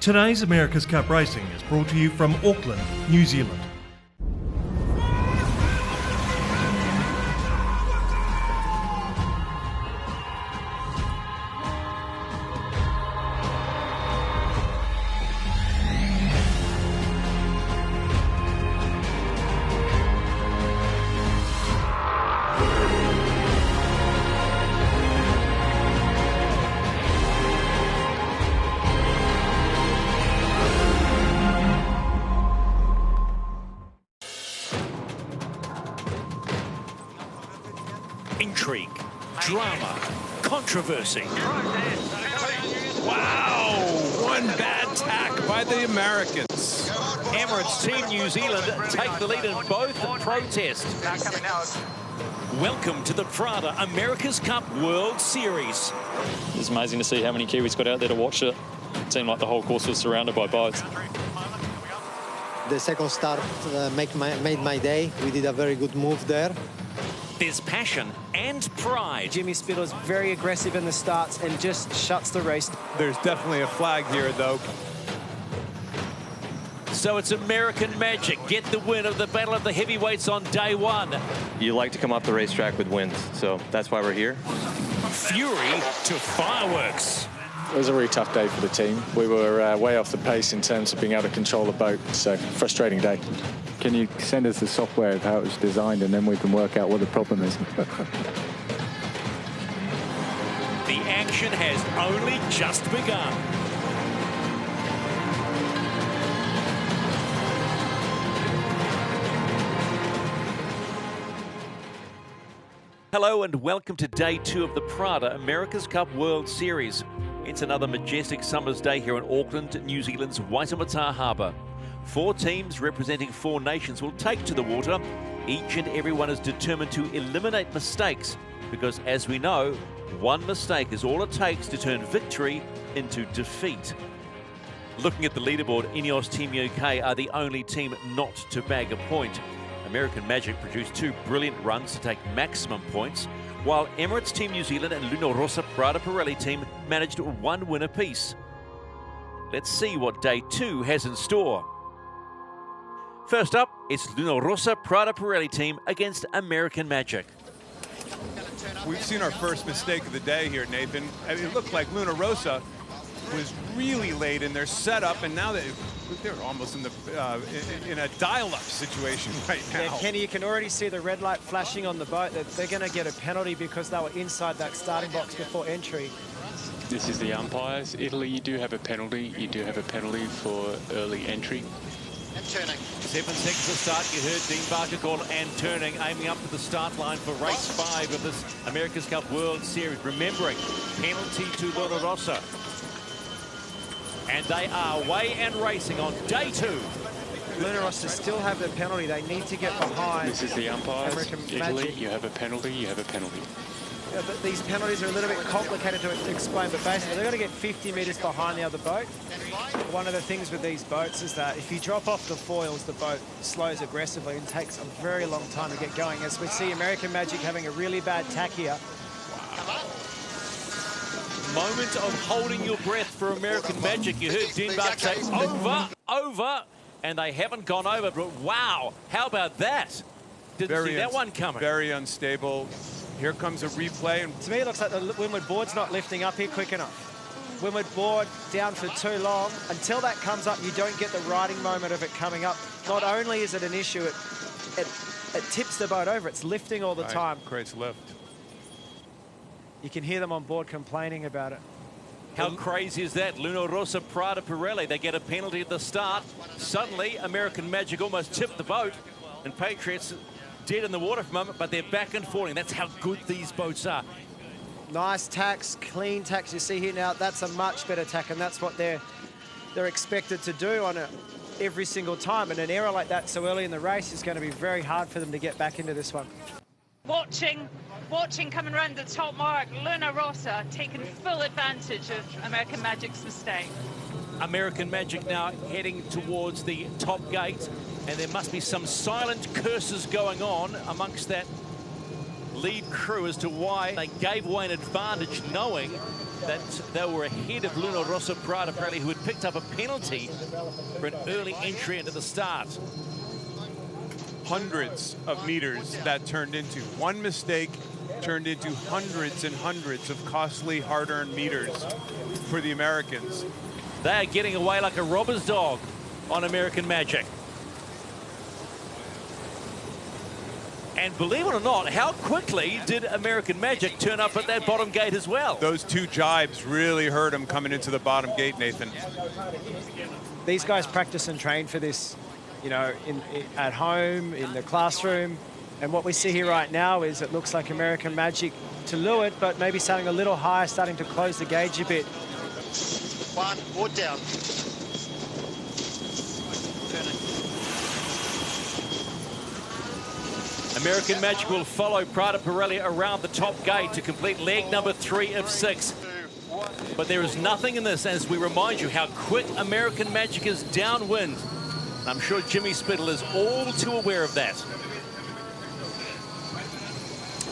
Today's America's Cup Racing is brought to you from Auckland, New Zealand. Intrigue, drama, controversy. Wow, one bad tack by the Americans. Emirates Team New Zealand take the lead in both protests. Welcome to the Prada America's Cup World Series. It's amazing to see how many Kiwis got out there to watch it. It seemed like the whole course was surrounded by boats. The second start made my day. We did a very good move there. There's passion and pride. Jimmy Spittle's very aggressive in the starts and just shuts the race. There's definitely a flag here, though. So it's American Magic get the win of the Battle of the Heavyweights on day one. You like to come up the racetrack with wins, so that's why we're here. Fury to fireworks. It was a really tough day for the team. We were way off the pace in terms of being able to control the boat, so frustrating day. Can you send us the software of how it was designed and then we can work out what the problem is? The action has only just begun. Hello and welcome to day 2 of the Prada America's Cup World Series. It's another majestic summer's day here in Auckland, New Zealand's Waitemata Harbour. 4 teams representing 4 nations will take to the water. Each and every one is determined to eliminate mistakes because, as we know, one mistake is all it takes to turn victory into defeat. Looking at the leaderboard, Emirates Team UK are the only team not to bag a point. American Magic produced 2 brilliant runs to take maximum points, while Emirates Team New Zealand and Luna Rossa Prada Pirelli team managed 1 win apiece. Let's see what day 2 has in store. First up, it's Luna Rossa Prada Pirelli team against American Magic. We've seen our first mistake of the day here, Nathan. I mean, it looked like Luna Rossa was really late in their setup, and now they're almost in a dial-up situation right now. Yeah, Kenny, you can already see the red light flashing on the boat. That they're going to get a penalty because they were inside that starting box before entry. This is the umpires. Italy, you do have a penalty. You do have a penalty for early entry. And turning. 7 seconds to start. You heard Dean Barker call and turning, aiming up to the start line for race 5 of this America's Cup World Series. Remembering, penalty to Luna Rossa. And they are away and racing on day 2. Luna Rossa still have the penalty. They need to get behind. This is the umpires. American Italy, Magic. you have a penalty. You have a penalty. Yeah, but these penalties are a little bit complicated to explain, but basically they're going to get 50 metres behind the other boat. One of the things with these boats is that if you drop off the foils, the boat slows aggressively and takes a very long time to get going. As we see American Magic having a really bad tack here. Moment of holding your breath for American Magic. You heard Dean Barker say, over, and they haven't gone over, but wow, how about that? Didn't see that one coming. Very unstable. Here comes a replay. And to me, it looks like the windward board's not lifting up here quick enough. Windward board down for too long. Until that comes up, you don't get the riding moment of it coming up. Not only is it an issue, it tips the boat over. It's lifting all the time. Creates lift. You can hear them on board complaining about it. How crazy is that? Luna Rossa Prada Pirelli, they get a penalty at the start. Suddenly, American Magic almost tipped the boat, and Patriots dead in the water for a moment, but they're back and falling. That's how good these boats are. Nice tacks, clean tacks. You see here now, that's a much better tack, and that's what they're expected to do on it every single time. And an error like that so early in the race is going to be very hard for them to get back into this one. Watching coming around the top mark, Luna Rossa taking full advantage of American Magic's mistake. American Magic now heading towards the top gate, and there must be some silent curses going on amongst that lead crew as to why they gave away an advantage, knowing that they were ahead of Luna Rossa Prada Pirelli, who had picked up a penalty for an early entry into the start. Hundreds of meters that turned into. One mistake turned into hundreds and hundreds of costly, hard-earned meters for the Americans. They are getting away like a robber's dog on American Magic. And believe it or not, how quickly did American Magic turn up at that bottom gate as well? Those two jibes really hurt him coming into the bottom gate, Nathan. These guys practice and train for this, you know, at home, in the classroom. And what we see here right now is it looks like American Magic to lure it, but maybe starting a little higher, starting to close the gauge a bit. One, board down. American Magic will follow Prada Pirelli around the top gate to complete leg number 3 of 6. But there is nothing in this as we remind you how quick American Magic is downwind. And I'm sure Jimmy Spittle is all too aware of that.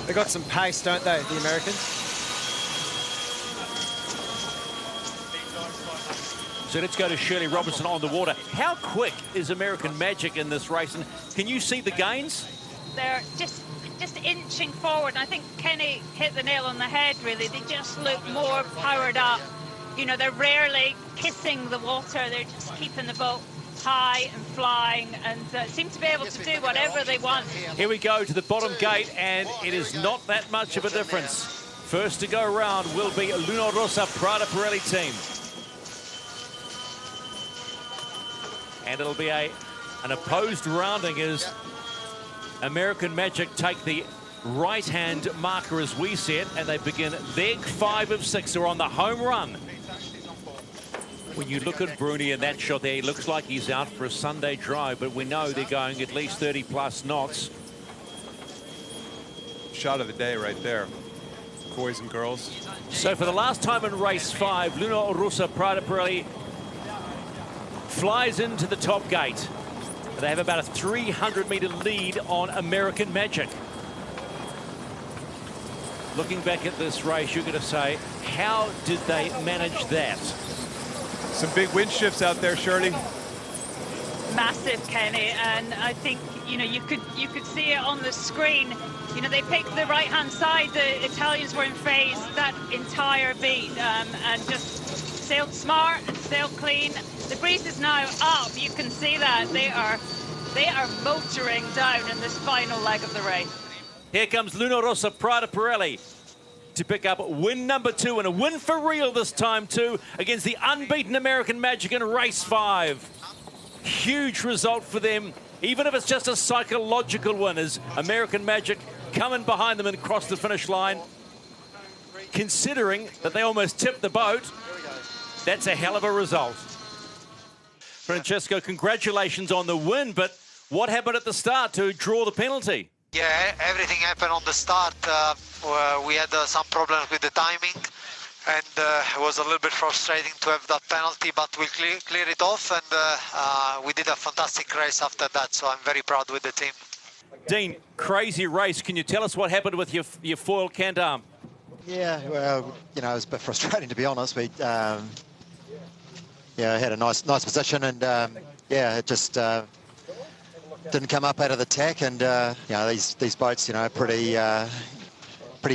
They got some pace, don't they, the Americans? So let's go to Shirley Robertson on the water. How quick is American Magic in this race? And can you see the gains? They're just inching forward. And I think Kenny hit the nail on the head, really. They just look more powered up. You know, they're rarely kissing the water. They're just keeping the boat high and flying and seem to be able to do whatever they want. Here we go to the bottom gate, and it is not that much of a difference. First to go around will be Luna Rossa Prada Pirelli team. And it'll be an opposed rounding as American Magic take the right-hand marker as we set, and they begin leg 5 of 6. They're on the home run. When you look at Bruni in that shot there, he looks like he's out for a Sunday drive, but we know they're going at least 30+ knots. Shot of the day right there, boys and girls. So for the last time in race 5, Luna Rossa Prada Pirelli flies into the top gate. They have about a 300-meter lead on American Magic. Looking back at this race, you're going to say, how did they manage that? Some big wind shifts out there, Shirley. Massive, Kenny, and I think, you know, you could see it on the screen. You know, they picked the right-hand side. The Italians were in phase that entire beat and just sailed smart and sailed clean. The breeze is now up. You can see that they are motoring down in this final leg of the race. Here comes Luna Rossa Prada Pirelli to pick up win number 2, and a win for real this time too, against the unbeaten American Magic in race 5. Huge result for them, even if it's just a psychological win, as American Magic coming behind them and across the finish line. Considering that they almost tipped the boat, that's a hell of a result. Francesco, congratulations on the win, but what happened at the start to draw the penalty? Yeah, everything happened on the start. We had some problems with the timing, and it was a little bit frustrating to have that penalty, but we cleared it off, and we did a fantastic race after that, so I'm very proud with the team. Dean, crazy race. Can you tell us what happened with your foil cant arm? Yeah, well, you know, it was a bit frustrating, to be honest. We, yeah, had a nice position, and yeah, it just didn't come up out of the tack. And you know, these boats, you know, pretty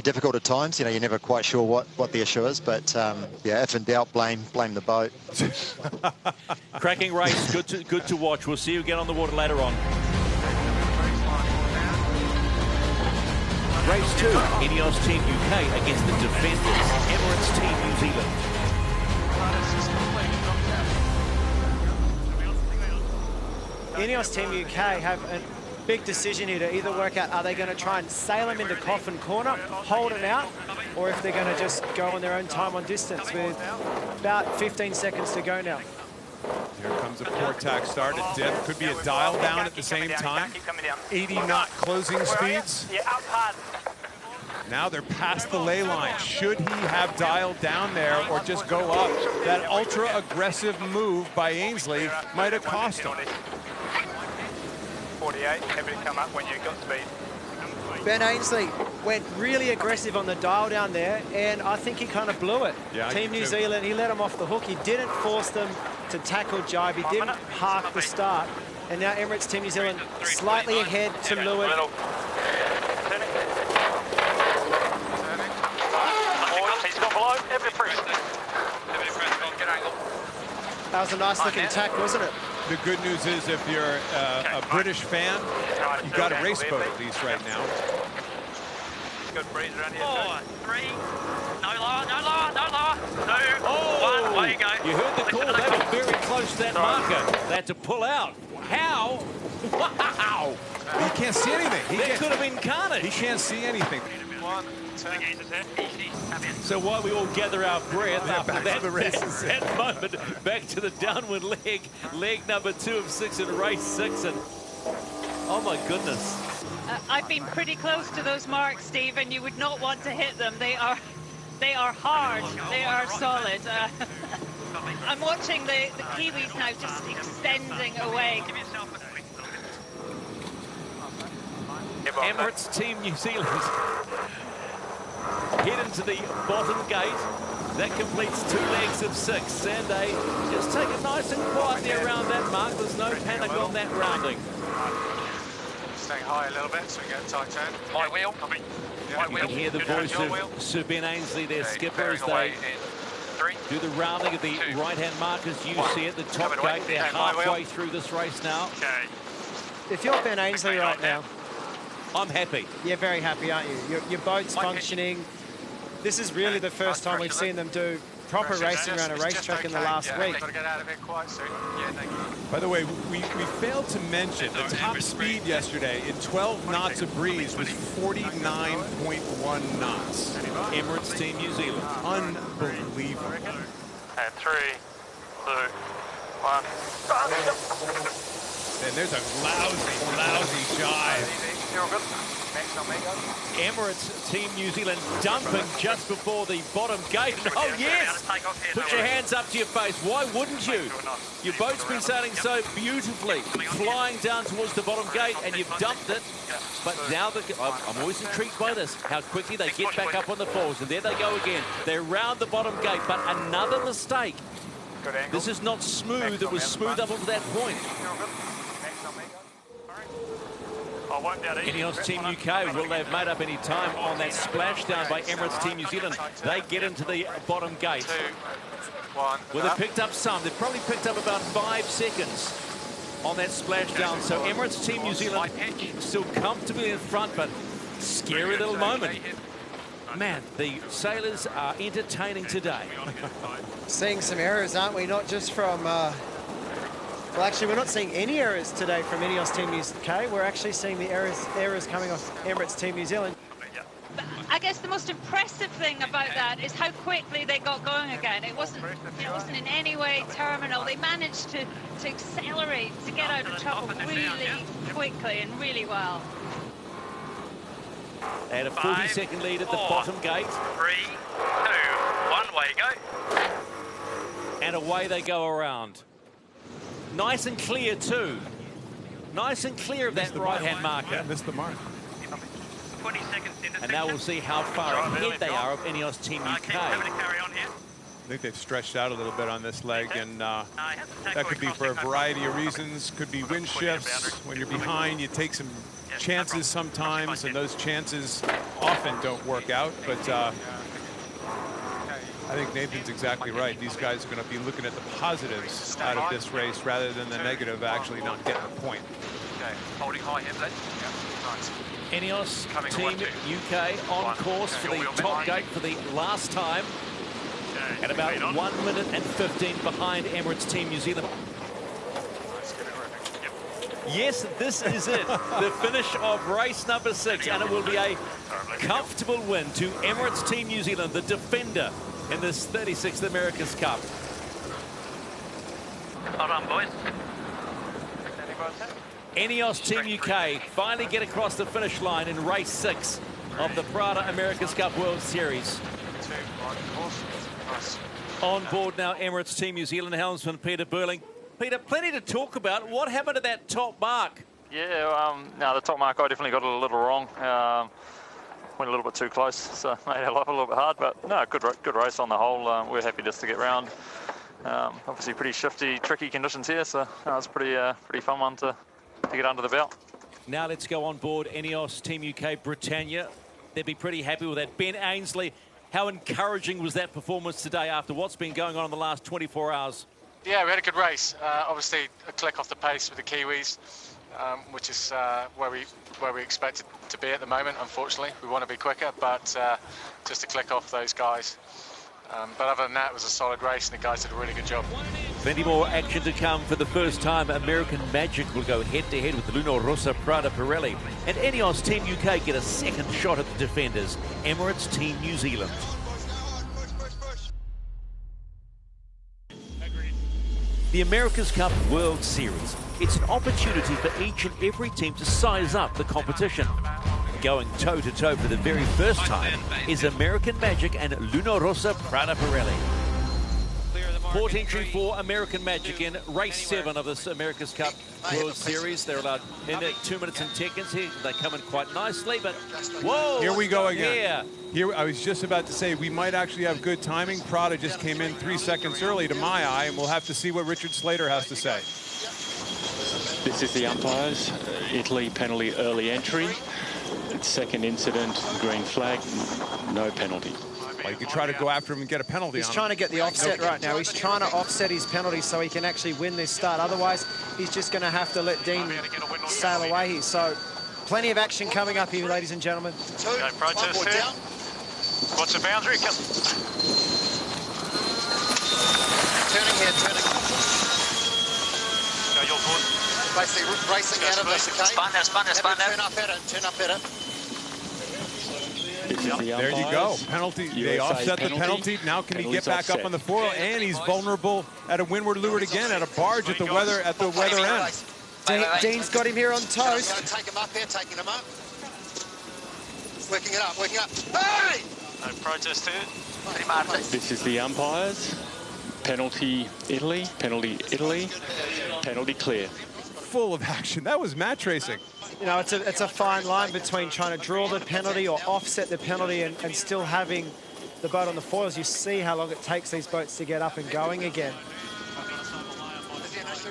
difficult at times. You know, you're never quite sure what the issue is, but yeah, if in doubt, blame the boat. Cracking race, good to watch. We'll see you again on the water later on. Race 2, Ineos Team UK against the defenders, Emirates Team New Zealand. Ineos Team UK have a big decision here to either work out, are they going to try and sail them into Coffin Corner, hold it out, or if they're going to just go on their own time on distance with about 15 seconds to go now. Here comes a port tack start at depth. Could be a dial down at the same time. 80 knot closing speeds. Now they're past the ley line. Should he have dialed down there or just go up? That ultra aggressive move by Ainsley might have cost him. 48, happy to come up when you've got speed. Ben Ainsley went really aggressive on the dial down there, and I think he kind of blew it. Yeah, Team New Zealand, he let him off the hook. He didn't force them to tackle jibe. He didn't park the start. And now Emirates Team New Zealand slightly ahead to Lewin. That was a nice looking tack, wasn't it? The good news is if you're a British fan, you've got a race boat at least right now. Good breeze around here. 4, 3, no lower, no lower, no lower. 2, 1, away you go. You heard the call, they were very close to that marker. They had to pull out. How? Wow! He can't see anything. That could have been carnage. He can't see anything. 1, 2, so while we all gather our breath after that moment, back to the downward leg number 2 of 6 in race 6, and oh my goodness. I've been pretty close to those marks, Steve, and you would not want to hit them. They are hard. They are solid. I'm watching the Kiwis now just extending away. Emirates Team New Zealand head into the bottom gate. That completes 2 legs of 6, and they just take it nice and quietly around that mark. There's no panic on that rounding. Staying high a little bit so we get a tight turn. High wheel. You can hear the voice of Sir Ben Ainsley, their skipper, as they do the rounding of the right-hand mark as you see at the top gate. They're halfway through this race now. If you're Ben Ainsley right now, I'm happy. You're very happy, aren't you? Your boat's functioning. This is really the first time we've seen them do proper racing around a racetrack in the last week. Got to get out of here quite soon. Yeah, thank you. By the way, we failed to mention the top speed yesterday in 12 knots of breeze was 49.1 knots. Emirates Team New Zealand. Unbelievable. And 3, 2, 1. And there's a lousy jive. Emirates Team New Zealand dumping just before the bottom gate. Oh yes! Put your hands up to your face. Why wouldn't you? Your boat's been sailing so beautifully, flying down towards the bottom gate, and you've dumped it. But now I'm always intrigued by this, how quickly they get back up on the falls. And there they go again. They're round the bottom gate, but another mistake. This is not smooth. It was smooth up until that point. Ineos Team UK, will they have made up any time on that splashdown by Emirates Team New Zealand? They get into the bottom gate. Well, they've picked up some. They've probably picked up about 5 seconds on that splashdown. So Emirates Team New Zealand still comfortably in front, but scary little moment. Man, the sailors are entertaining today. Seeing some errors, aren't we? Not just from... Well, actually, we're not seeing any errors today from Ineos Team UK. We're actually seeing the errors coming off Emirates Team New Zealand. I guess the most impressive thing about that is how quickly they got going again. It wasn't in any way terminal. They managed to accelerate, to get out of trouble really quickly and really well. They had a 40-second lead at the bottom gate. 3, 2, 1, away you go. And away they go around. Nice and clear too. Nice and clear of that right-hand marker. Yeah, missed the mark. 20 seconds into and now we'll see how far ahead they are of Ineos Team UK. I think they've stretched out a little bit on this leg, and that could be for a variety of reasons. Could be wind shifts. When you're behind, you take some chances sometimes, and those chances often don't work out. But I think Nathan's exactly right. These guys are going to be looking at the positives out of this race rather than the negative actually not getting a point. Okay, holding high here, Bled. Nice. Ineos Team UK on course for the top gate for the last time. At about 1 minute and 15 behind Emirates Team New Zealand. Yes, this is it. The finish of race number 6, and it will be a comfortable win to Emirates Team New Zealand, the defender in this 36th America's Cup. Hold on, boys. Ineos Team UK finally get across the finish line in race 6 of the Prada America's Cup World Series. On board now, Emirates Team New Zealand helmsman Peter Burling. Peter, plenty to talk about. What happened to that top mark? Yeah, no, the top mark I definitely got it a little wrong. Went a little bit too close, so made our life a little bit hard. But no, good race on the whole. We're happy just to get round. Obviously, pretty shifty, tricky conditions here, so it's pretty fun one to get under the belt. Now let's go on board Ineos Team UK Britannia. They'd be pretty happy with that. Ben Ainsley, how encouraging was that performance today after what's been going on in the last 24 hours? Yeah, we had a good race. Obviously, a click off the pace with the Kiwis, which is where we expect it to be at the moment. Unfortunately, we want to be quicker, but just a click off those guys. But other than that, it was a solid race, and the guys did a really good job. Plenty more action to come. For the first time, American Magic will go head-to-head with Luna Rossa Prada Pirelli. And Ineos Team UK get a second shot at the defenders, Emirates Team New Zealand. The America's Cup World Series. It's an opportunity for each and every team to size up the competition. Going toe-to-toe for the very first time is American Magic and Luna Rossa Prada Pirelli. Port entry for American Magic in race 7 of this America's Cup World Series. They're allowed in at 2 minutes and seconds here. They come in quite nicely, but whoa! Here we go again. Yeah. Here, I was just about to say, we might actually have good timing. Prada just came in 3 seconds early to my eye, and we'll have to see what Richard Slater has to say. This is the umpires. Italy penalty early entry. Second incident, green flag, no penalty. Well, you could try to go after him and get a penalty. He's trying to get the offset right now. He's trying to offset his penalty so he can actually win this start. Otherwise, he's just going to have to let Dean sail away here. So, plenty of action coming up here, ladies and gentlemen. No protest here. What's the boundary? Turning here, turning. Go your board. Basically racing out of this, okay? Spun there. Turn up at it. There you go. Penalty. They offset the penalty. Now can he get back up on the foil? And he's vulnerable at a windward leeward again at a barge at the weather end. Dean's got him here on toast. Take him up here, taking him up. Working it up, working up. Hey! No protest here. This is the umpires. Penalty Italy, penalty clear. Full of action. That was match racing. You know, it's a fine line between trying to draw the penalty or offset the penalty and still having the boat on the foils. You see how long it takes these boats to get up and going again.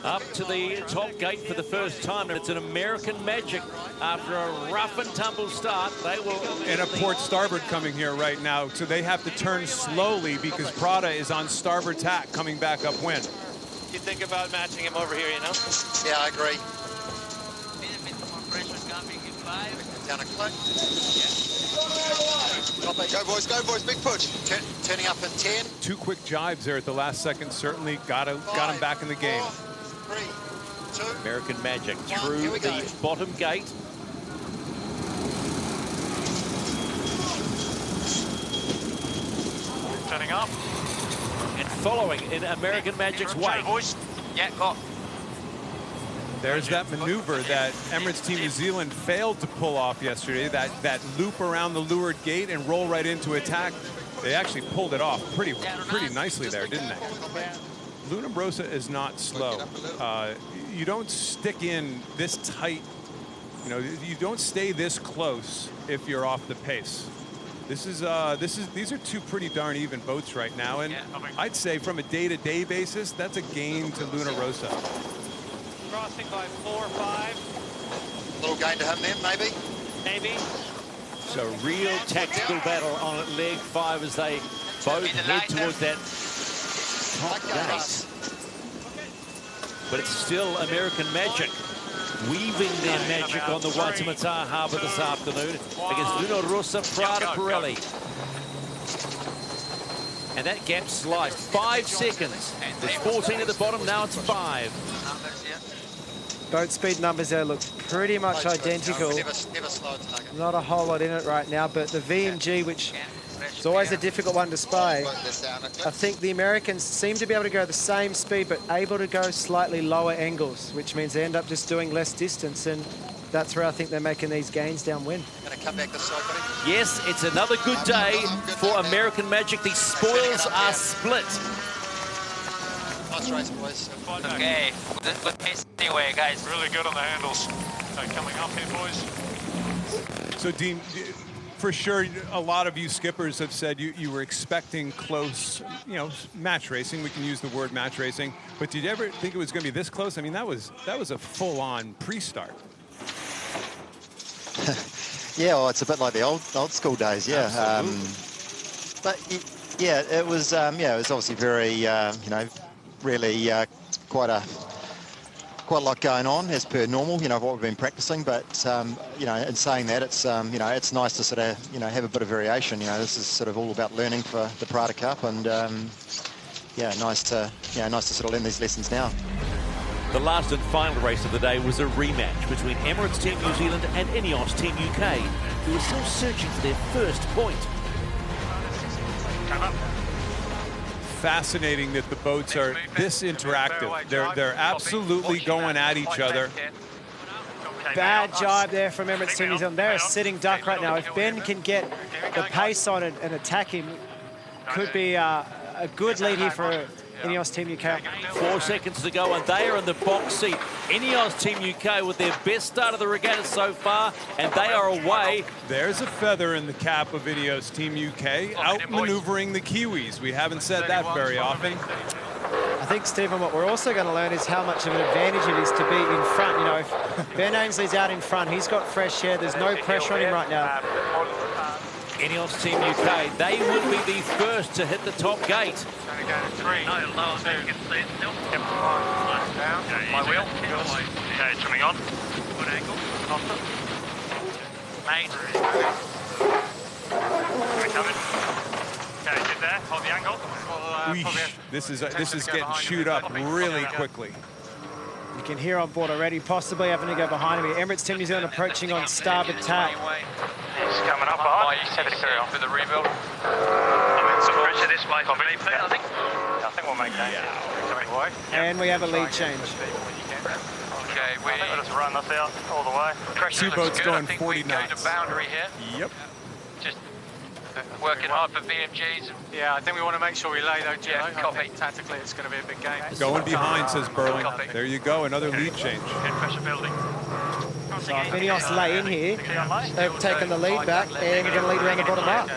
Up to the top gate for the first time. It's an American Magic. After a rough and tumble start, they will... And a port starboard coming here right now, so they have to turn slowly because Prada is on starboard tack coming back upwind. You think about matching him over here, you know? Yeah, I agree. Down a click. Go boys, big push. Turning up in 10. 2 quick jibes there at the last second certainly got him back in the game. 3, 2. American Magic through the bottom gate. Turning up. And following in American Magic's wake. Yeah, got. There's that maneuver that Emirates Team New Zealand failed to pull off yesterday, that loop around the leeward gate and roll right into attack. They actually pulled it off pretty nicely there, didn't they? Luna Rossa is not slow. You don't stick in this tight, you know, you don't stay this close if you're off the pace. These are 2 pretty darn even boats right now, and I'd say from a day-to-day basis, that's a gain to Luna Rossa. Crossing by 4 or 5. Little gain to him then, maybe. Maybe. So real tactical battle on leg 5 as they both head towards that top gate. But it's still American Magic weaving their magic on the Waitemata Harbour this afternoon against Luna Rossa Prada Pirelli. And that gap sliced. 5 seconds. There's 14 at the bottom, now it's 5. Boat speed numbers there look pretty much identical. Not a whole lot in it right now, but the VMG, which is always a difficult one to spy, I think the Americans seem to be able to go the same speed, but able to go slightly lower angles, which means they end up just doing less distance, and that's where I think they're making these gains downwind. Yes, it's another good day for American Magic. The spoils are split. Nice race, boys. Okay, good pace anyway, guys. Really good on the handles. So coming up here, boys. So, Dean, for sure, a lot of you skippers have said you were expecting close, match racing. We can use the word match racing. But did you ever think it was going to be this close? I mean, that was a full-on pre-start. Yeah, well, it's a bit like the old school days. Yeah, but yeah, it was it was obviously very really quite a lot going on as per normal, what we've been practicing. But in saying that, it's it's nice to sort of have a bit of variation. This is sort of all about learning for the Prada Cup, and nice to sort of learn these lessons now. The last and final race of the day was a rematch between Emirates Team New Zealand and Ineos Team UK, who are still searching for their first point. Fascinating that the boats are this interactive. They're absolutely going at each other. Bad jibe there from Emirates Team New Zealand. They're a sitting duck right now. If Ben can get the pace on it and attack him, could be a good lead here for Ineos Team UK. 4 seconds to go, and they are in the box seat. Ineos Team UK with their best start of the regatta so far, and they are away. There's a feather in the cap of Ineos Team UK, outmaneuvering the Kiwis. We haven't said that very often. I think, Stephen, what we're also going to learn is how much of an advantage it is to be in front. If Ben Ainsley's out in front, he's got fresh air. There's no pressure on him right now. Ineos Team UK, they would be the first to hit the top gate. Okay, trimming on. Good angle. Mate. Okay, sit there. Hold the angle. This is getting chewed up really quickly. You can hear on board already, possibly having to go behind him. Emirates Team New Zealand approaching on starboard tack. He's coming up behind. He's happy to carry on for the rebuild. Some pressure this way for me, I think. I think we'll make that. And we have a lead change. Okay, we'll just run this out all the way. Two boats going 40 knots. To boundary here. Yep. Just working hard for VMGs. Yeah, I think we want to make sure we lay those. Yeah, copy. Tactically, it's going to be a big game. Going behind, says Burling. There you go, another lead change. Good pressure building. So if Ineos lay in here, they've taken the lead back, and we're going to lead around the bottom up.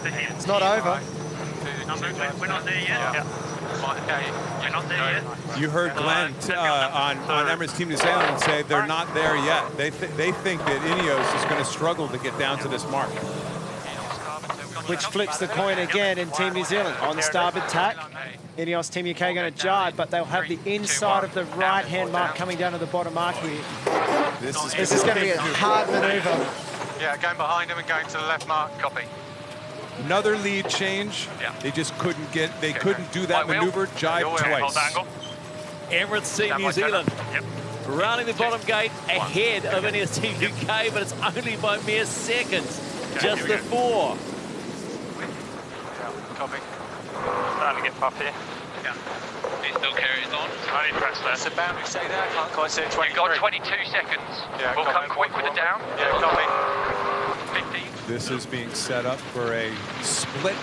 It's not over. We're not there yet. We're not there yet. You heard Glenn on Emirates Team New Zealand say they're not there yet. They think that Ineos is going to struggle to get down to this mark. Which flips the coin again in Team New Zealand. On starboard tack, Ineos Team UK going to jibe, but they'll have the inside of the right-hand mark coming down to the bottom mark here. This is going to be a hard manoeuvre. Yeah, going behind him and going to the left mark. Copy. Another lead change. Yeah. They just couldn't do that maneuver, jibe twice. Emirates Team New Zealand rounding the bottom gate ahead of Ineos Team UK, but it's only by mere seconds. Just the 4. Copy. Starting to get puff here. Yeah. He still carries on. Only press there. What's the boundary say there? I can't quite see it. You've got 22 seconds. Yeah, we'll come quick with it down. Yeah, copy. 15. This is being set up for a split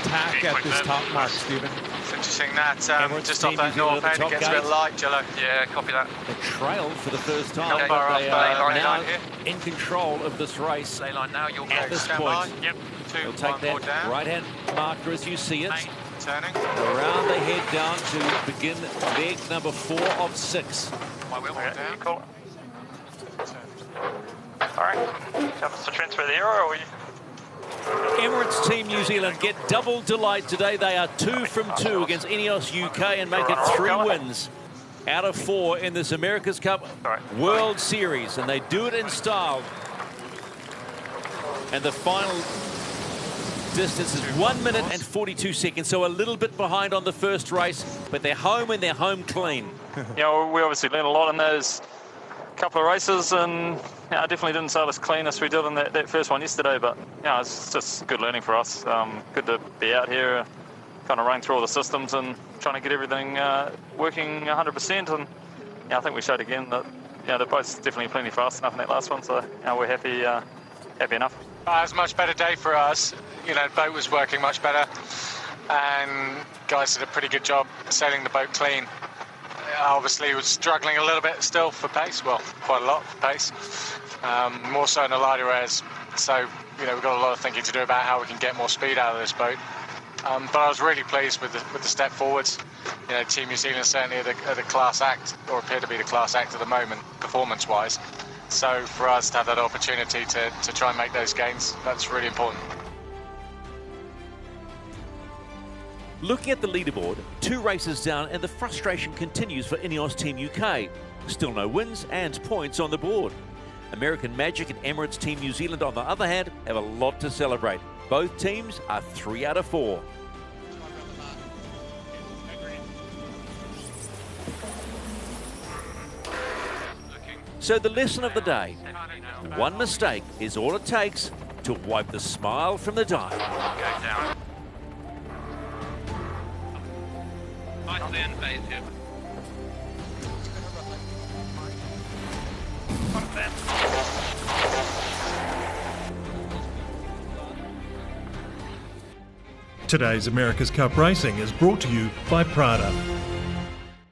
tack at this top mark, Stephen. It's interesting that just off that north end, it gets a bit light, Jello. Yeah, copy that. The trail for the first time. Okay. But they are now here. in control of this race. Lay line now, you'll at this point. Yep. They'll take that right-hand marker as you see it. Turning. Around they head down to begin leg number 4 of 6. My wheel down. Cool. All right. Have to transfer the arrow, or you? Emirates Team New Zealand get double delight today. They are 2 from 2 against Ineos UK and make it 3 wins out of 4 in this America's Cup World Series. And they do it in style. And the final distance is 1 minute and 42 seconds, so a little bit behind on the first race, but they're home and they're home clean. We obviously learned a lot in those couple of races, and I definitely didn't sail as clean as we did in that first one yesterday, but it's just good learning for us. Good to be out here, kind of running through all the systems and trying to get everything working 100%, and I think we showed again that the boat's definitely plenty fast enough in that last one, so we're happy enough. It was a much better day for us. The boat was working much better, and guys did a pretty good job sailing the boat clean. obviously was struggling a little bit still for pace, well, quite a lot for pace, more so in the lighter airs. So, we've got a lot of thinking to do about how we can get more speed out of this boat. But I was really pleased with the step forwards. Team New Zealand certainly are the class act, or appear to be the class act at the moment, performance-wise. So for us to have that opportunity to try and make those gains, that's really important. Looking at the leaderboard, 2 races down and the frustration continues for Emirates Team UK. Still no wins and points on the board. American Magic and Emirates Team New Zealand, on the other hand, have a lot to celebrate. Both teams are 3 out of 4. So the lesson of the day, one mistake is all it takes to wipe the smile from the dive. Go down. Nicely in phase here. Today's America's Cup Racing is brought to you by Prada.